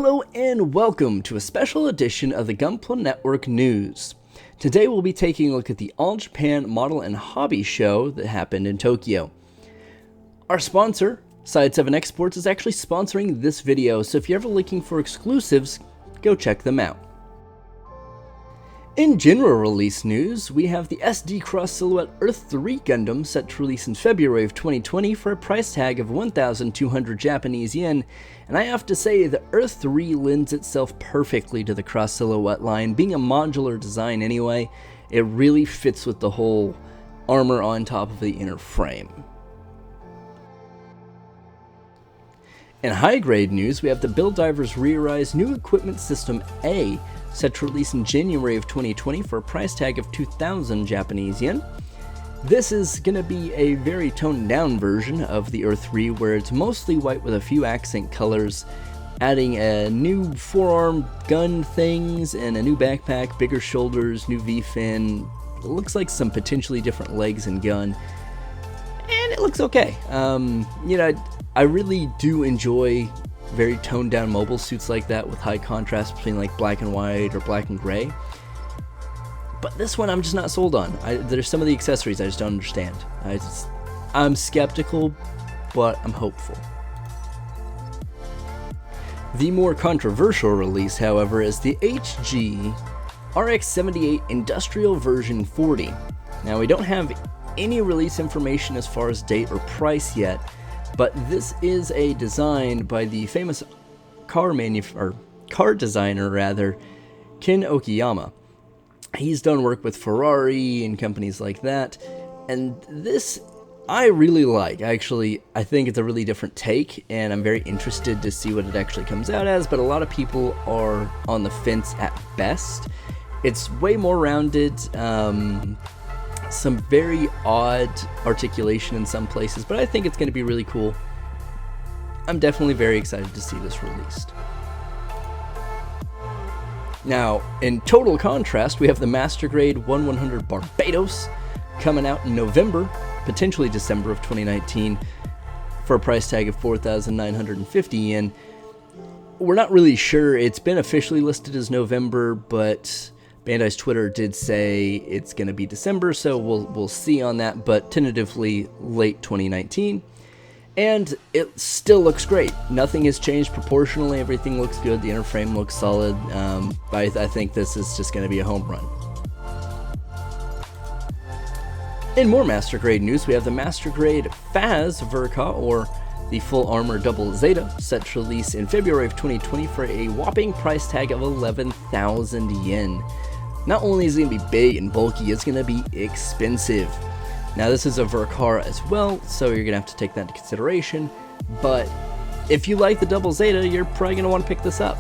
Hello and welcome to a special edition of the Gunpla Network News. Today we'll be taking a look at the All Japan Model and Hobby Show that happened in Tokyo. Our sponsor, Side 7 Exports, is actually sponsoring this video, so if you're ever looking for exclusives, go check them out. In general release news, we have the SD Cross Silhouette Earthree Gundam set to release in February of 2020 for a price tag of 1,200 Japanese yen, and I have to say the Earthree lends itself perfectly to the Cross Silhouette line. Being a modular design anyway, it really fits with the whole armor on top of the inner frame. In high-grade news, we have the Build Divers Rearise New Equipment System A, set to release in January of 2020 for a price tag of 2,000 Japanese yen. This is going to be a very toned-down version of the Earthree, where it's mostly white with a few accent colors, adding a new forearm gun things and a new backpack, bigger shoulders, new V-fin. It looks like some potentially different legs and gun, and it looks okay. I really do enjoy very toned down mobile suits like that with high contrast between like black and white or black and gray. But this one I'm just not sold on. There's some of the accessories I just don't understand. I'm skeptical, but I'm hopeful. The more controversial release, however, is the HG RX-78 Industrial Version 40. Now, we don't have any release information as far as date or price yet, but this is a design by the famous car designer, Ken Okiyama. He's done work with Ferrari and companies like that, and this I really like. Actually, I think it's a really different take, and I'm very interested to see what it actually comes out as, but a lot of people are on the fence at best. It's way more rounded, some very odd articulation in some places, but I think it's going to be really cool. I'm definitely very excited to see this released. Now, in total contrast, we have the Master Grade 1100 Barbatos coming out in November, potentially December of 2019, for a price tag of 4,950 yen. We're not really sure. It's been officially listed as November, but Bandai's Twitter did say it's going to be December, so we'll see on that, but tentatively late 2019. And it still looks great. Nothing has changed proportionally. Everything looks good. The inner frame looks solid. I think this is just going to be a home run. In more Master Grade news, we have the Master Grade FAZZ Ver, or the Full Armor Double Zeta, set to release in February of 2020 for a whopping price tag of 11,000 yen. Not only is it going to be big and bulky, it's going to be expensive. Now, this is a Vercar as well, so you're going to have to take that into consideration, but if you like the Double Zeta, you're probably going to want to pick this up.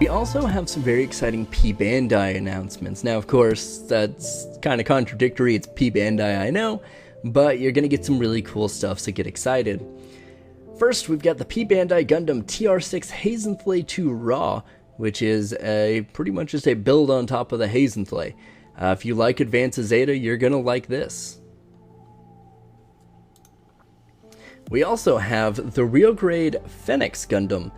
We also have some very exciting P Bandai announcements. Now, of course, that's kind of contradictory. It's P Bandai, I know, but you're going to get some really cool stuff, so get excited. First, we've got the P Bandai Gundam TR6 Hazentley 2 Raw, which is pretty much just a build on top of the Hazentley. If you like Advanced Zeta, you're going to like this. We also have the Real Grade Phenex Gundam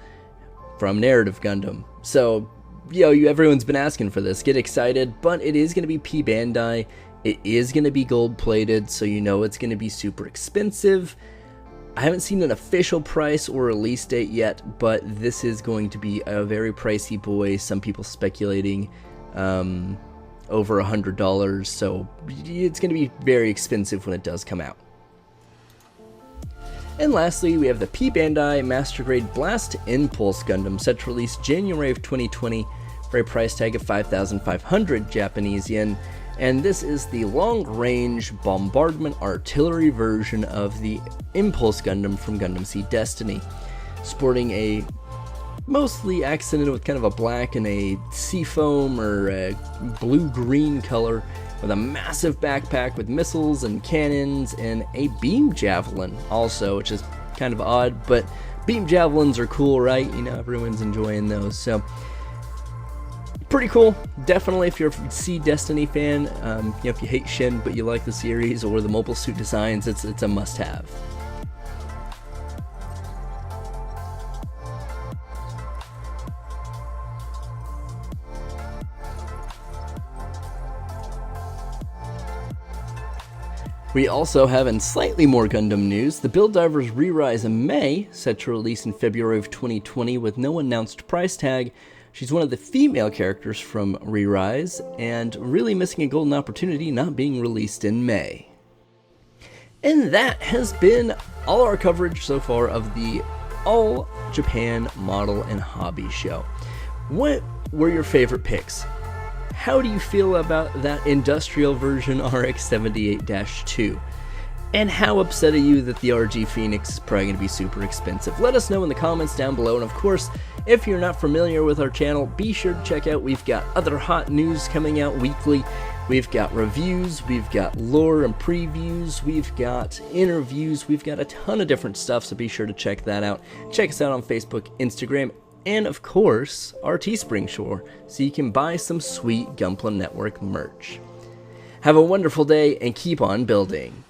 from Narrative Gundam. So, everyone's been asking for this. Get excited, but it is going to be P Bandai. It is going to be gold-plated, so it's going to be super expensive. I haven't seen an official price or release date yet, but this is going to be a very pricey boy. Some people speculating over $100, so it's going to be very expensive when it does come out. And lastly, we have the P Bandai Master Grade Blast Impulse Gundam, set to release January of 2020 for a price tag of 5,500 Japanese yen. And this is the long-range bombardment artillery version of the Impulse Gundam from Gundam Seed Destiny, sporting a mostly accented with kind of a black and a seafoam or a blue-green color, with a massive backpack with missiles and cannons and a beam javelin also, which is kind of odd, but beam javelins are cool, right? You know, everyone's enjoying those, so pretty cool. Definitely, if you're a Sea Destiny fan, you know, if you hate Shin but you like the series or the mobile suit designs, it's a must-have. We also have, in slightly more Gundam news, the Build Divers Re-Rise in May, set to release in February of 2020 with no announced price tag. She's one of the female characters from Re-Rise, and really missing a golden opportunity not being released in May. And that has been all our coverage so far of the All Japan Model and Hobby Show. What were your favorite picks? How do you feel about that industrial version RX-78-2? And how upset are you that the RG Phenex is probably going to be super expensive? Let us know in the comments down below. And of course, if you're not familiar with our channel, be sure to check out, we've got other hot news coming out weekly. We've got reviews, we've got lore and previews, we've got interviews, we've got a ton of different stuff, so be sure to check that out. Check us out on Facebook, Instagram, and of course, our Teespring store, so you can buy some sweet Gunpla Network merch. Have a wonderful day and keep on building.